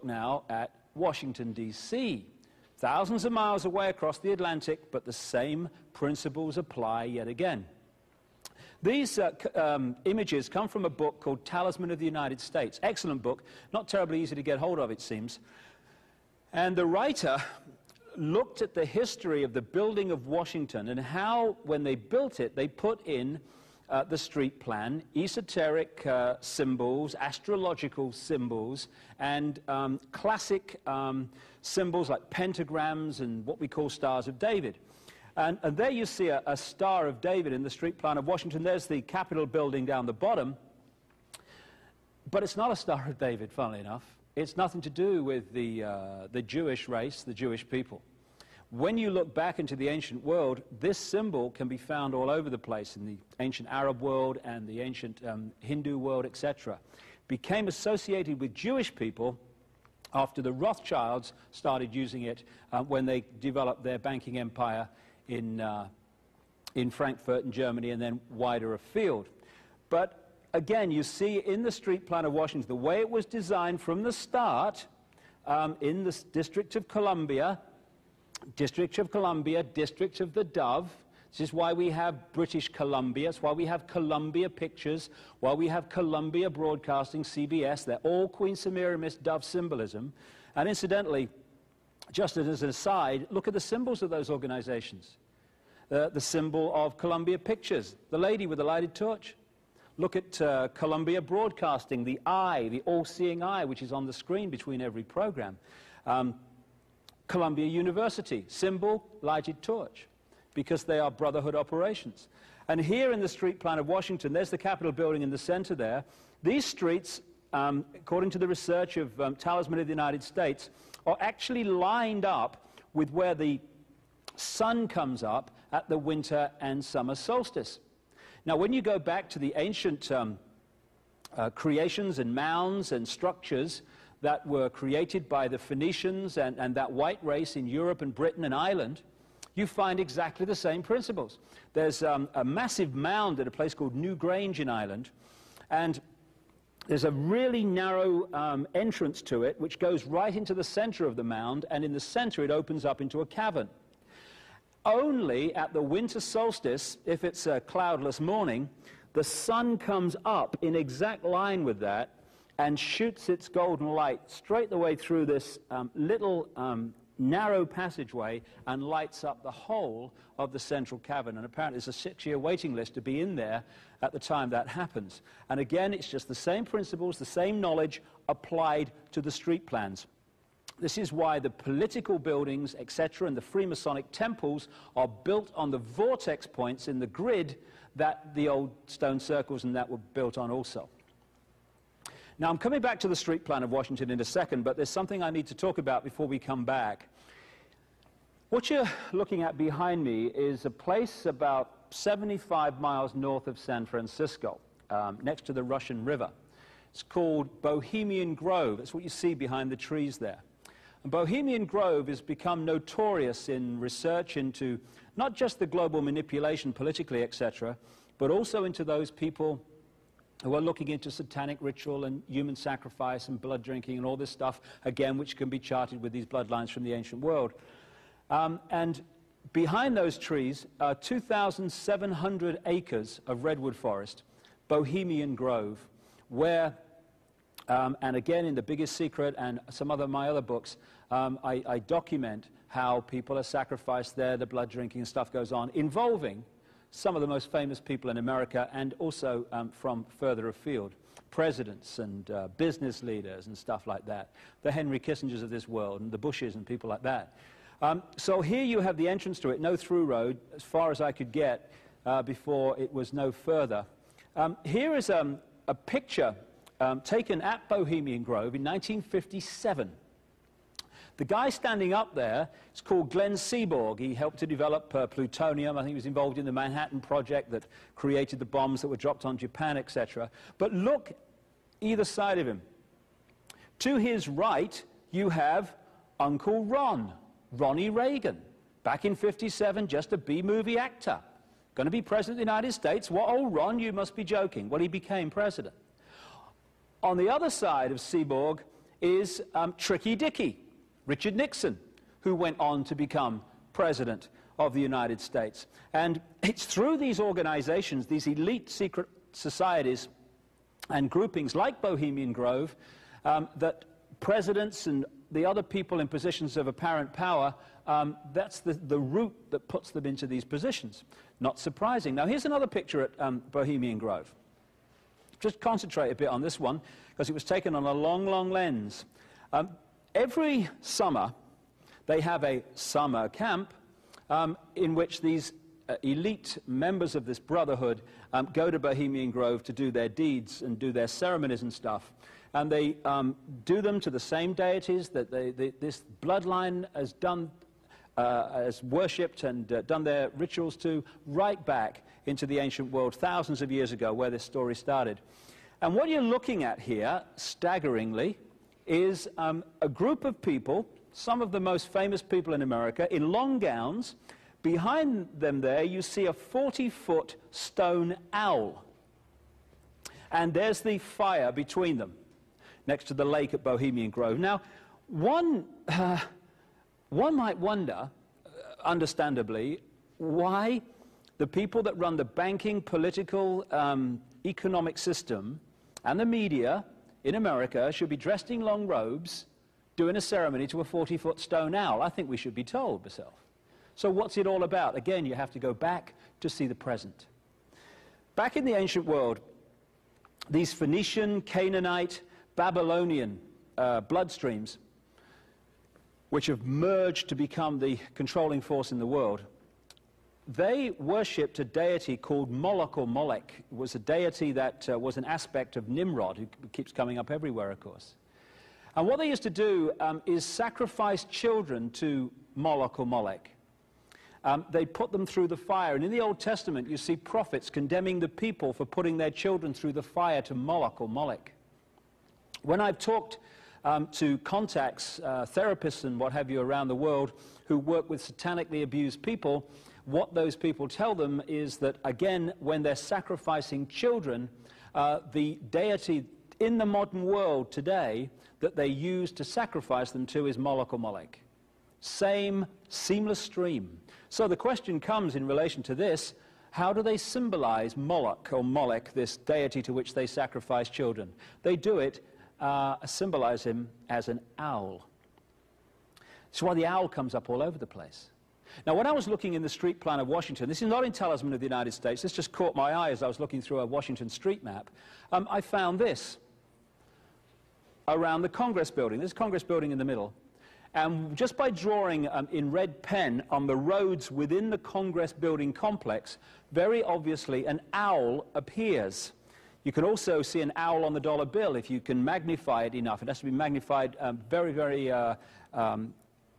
now at Washington, D.C., thousands of miles away across the Atlantic, but the same principles apply yet again. These images come from a book called Talisman of the United States. Excellent book, not terribly easy to get hold of, it seems. And the writer looked at the history of the building of Washington and how, when they built it, they put in the street plan, esoteric symbols, astrological symbols, and classic symbols like pentagrams and what we call Stars of David. And there you see a Star of David in the street plan of Washington. There's the Capitol building down the bottom. But it's not a Star of David, funnily enough. It's nothing to do with the Jewish race, the Jewish people. When you look back into the ancient world, this symbol can be found all over the place in the ancient Arab world and the ancient Hindu world, etc. Became associated with Jewish people after the Rothschilds started using it when they developed their banking empire in Frankfurt in Germany and then wider afield. But again, you see in the street plan of Washington, the way it was designed from the start in the District of Columbia, District of the Dove. This is why we have British Columbia. It's why we have Columbia Pictures, why we have Columbia Broadcasting, CBS. They're all Queen Semiramis Dove symbolism. And incidentally, just as an aside, look at the symbols of those organizations. The symbol of Columbia Pictures, the lady with the lighted torch. Look at Columbia Broadcasting, the eye, the all-seeing eye, which is on the screen between every program. Columbia University, symbol, lighted torch, because they are brotherhood operations. And here in the street plan of Washington, there's the Capitol building in the center there. These streets, according to the research of Talisman of the United States, are actually lined up with where the sun comes up at the winter and summer solstice. Now, when you go back to the ancient creations and mounds and structures that were created by the Phoenicians and that white race in Europe and Britain and Ireland, you find exactly the same principles. There's a massive mound at a place called New Grange in Ireland, and there's a really narrow entrance to it, which goes right into the center of the mound, and in the center it opens up into a cavern. Only at the winter solstice, if it's a cloudless morning, the sun comes up in exact line with that and shoots its golden light straight the way through this little narrow passageway and lights up the whole of the central cavern. And apparently there's a 6-year waiting list to be in there at the time that happens. And again, it's just the same principles, the same knowledge applied to the street plans. This is why the political buildings, etc., and the Freemasonic temples are built on the vortex points in the grid that the old stone circles and that were built on also. Now, I'm coming back to the street plan of Washington in a second, but there's something I need to talk about before we come back. What you're looking at behind me is a place about 75 miles north of San Francisco, next to the Russian River. It's called Bohemian Grove. That's what you see behind the trees there. And Bohemian Grove has become notorious in research into not just the global manipulation politically, etc., but also into those people who are looking into satanic ritual and human sacrifice and blood drinking and all this stuff, again, which can be charted with these bloodlines from the ancient world. And behind those trees are 2,700 acres of redwood forest, Bohemian Grove, where, and again in The Biggest Secret and some of my other books, I document how people are sacrificed there, the blood drinking and stuff goes on, involving some of the most famous people in America and also from further afield, presidents and business leaders and stuff like that, the Henry Kissingers of this world and the Bushes and people like that. So here you have the entrance to it, no through road, as far as I could get before it was no further. Here is a picture taken at Bohemian Grove in 1957. The guy standing up there is called Glenn Seaborg. He helped to develop plutonium. I think he was involved in the Manhattan Project that created the bombs that were dropped on Japan, etc. But look either side of him. To his right, you have Uncle Ron, Ronnie Reagan. Back in '57, just a B-movie actor. Going to be president of the United States. What, old Ron, you must be joking. Well, he became president. On the other side of Seaborg is Tricky Dicky, Richard Nixon, who went on to become President of the United States. And it's through these organizations, these elite secret societies and groupings like Bohemian Grove, that presidents and the other people in positions of apparent power, that's the route that puts them into these positions. Not surprising. Now, here's another picture at Bohemian Grove. Just concentrate a bit on this one, because it was taken on a long, long lens. Every summer, they have a summer camp in which these elite members of this brotherhood go to Bohemian Grove to do their deeds and do their ceremonies and stuff. And they do them to the same deities that this bloodline has done, has worshipped and done their rituals to, right back into the ancient world thousands of years ago, where this story started. And what you're looking at here, staggeringly, is a group of people, some of the most famous people in America, in long gowns. Behind them there, you see a 40-foot stone owl. And there's the fire between them, next to the lake at Bohemian Grove. Now, one might wonder, understandably, why the people that run the banking, political, economic system and the media in America should be dressed in long robes doing a ceremony to a 40-foot stone owl. I think we should be told myself. So what's it all about? Again, you have to go back to see the present. Back in the ancient world, these Phoenician, Canaanite, Babylonian bloodstreams, which have merged to become the controlling force in the world, they worshipped a deity called Moloch or Molech. It was a deity that was an aspect of Nimrod, who keeps coming up everywhere, of course. And what they used to do is sacrifice children to Moloch or Molech. They put them through the fire. And in the Old Testament, you see prophets condemning the people for putting their children through the fire to Moloch or Molech. When I've talked to contacts, therapists and what have you around the world who work with satanically abused people, what those people tell them is that, again, when they're sacrificing children, the deity in the modern world today that they use to sacrifice them to is Moloch or Molech. Same seamless stream. So the question comes in relation to this: how do they symbolize Moloch or Molech, this deity to which they sacrifice children? They do it, symbolize him as an owl. That's why the owl comes up all over the place. Now, when I was looking in the street plan of Washington, this is not in Talisman of the United States, this just caught my eye as I was looking through a Washington street map. I found this around the Congress building. There's a Congress building in the middle. And just by drawing in red pen on the roads within the Congress building complex, very obviously an owl appears. You can also see an owl on the dollar bill if you can magnify it enough. It has to be magnified very, very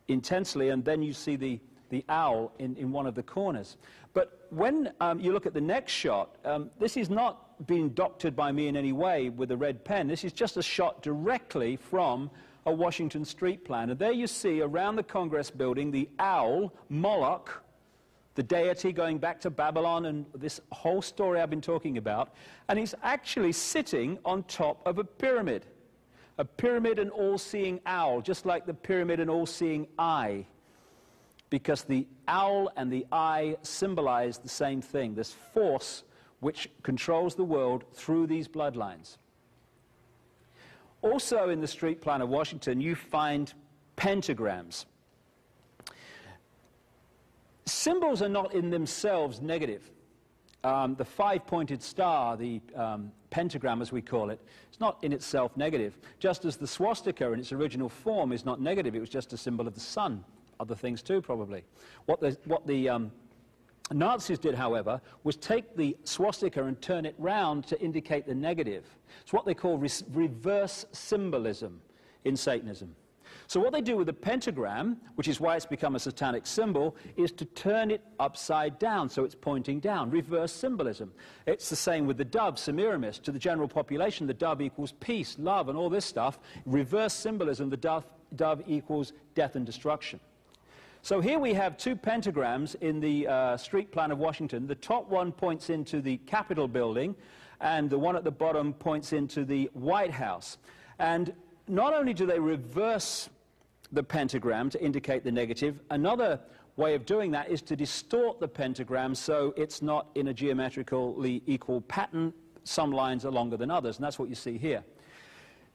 intensely, and then you see the owl in one of the corners. But when you look at the next shot, this is not being doctored by me in any way with a red pen. This is just a shot directly from a Washington street plan. And there you see around the Congress building the owl, Moloch, the deity going back to Babylon and this whole story I've been talking about. And he's actually sitting on top of a pyramid. A pyramid and all-seeing owl, just like the pyramid and all-seeing eye. Because the owl and the eye symbolize the same thing, this force which controls the world through these bloodlines. Also in the street plan of Washington, you find pentagrams. Symbols are not in themselves negative. The five-pointed star, the pentagram as we call it, is not in itself negative. Just as the swastika in its original form is not negative, it was just a symbol of the sun. Other things too, probably. What the Nazis did, however, was take the swastika and turn it round to indicate the negative. It's what they call reverse symbolism in Satanism. So what they do with the pentagram, which is why it's become a satanic symbol, is to turn it upside down, so it's pointing down. Reverse symbolism. It's the same with the dove, Semiramis. To the general population, the dove equals peace, love, and all this stuff. Reverse symbolism, the dove equals death and destruction. So here we have two pentagrams in the street plan of Washington. The top one points into the Capitol building, and the one at the bottom points into the White House. And not only do they reverse the pentagram to indicate the negative, another way of doing that is to distort the pentagram so it's not in a geometrically equal pattern. Some lines are longer than others, and that's what you see here.